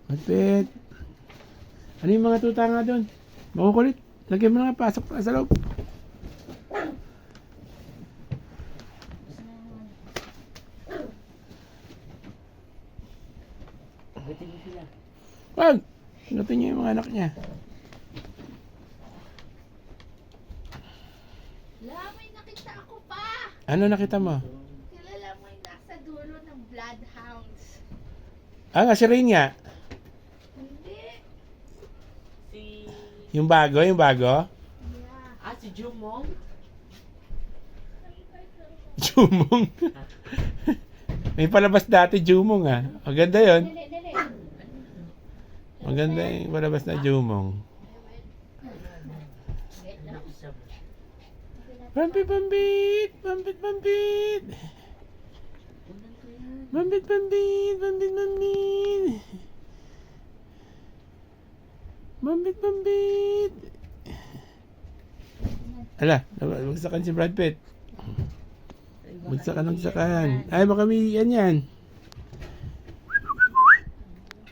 Malpit. Ano yung mga tuta nga doon? Makukulit. Lagyan mo na nga, pasok pa sa loob. Agatin mo sila. Wag! Agatin niyo yung mga anak niya. May nakita ako pa! Ano nakita mo? Kilala mo yung nasa dulo ng bloodhounds. Ah, si Rain nga. Hindi. Si... Yung bago. Yeah. Si Jumong? Jumong. May palabas dati Jumong ah. Maganda yun. Dali. Maganda yung palabas na Jumong. Bambit! Bambit! Bambit! Bambit! Bambit! Bambit! Bambit! Bambit! Bambit! Bambit! Ala, bagsakan si Brad Pitt. Bagsakan. Ay, baka may yan.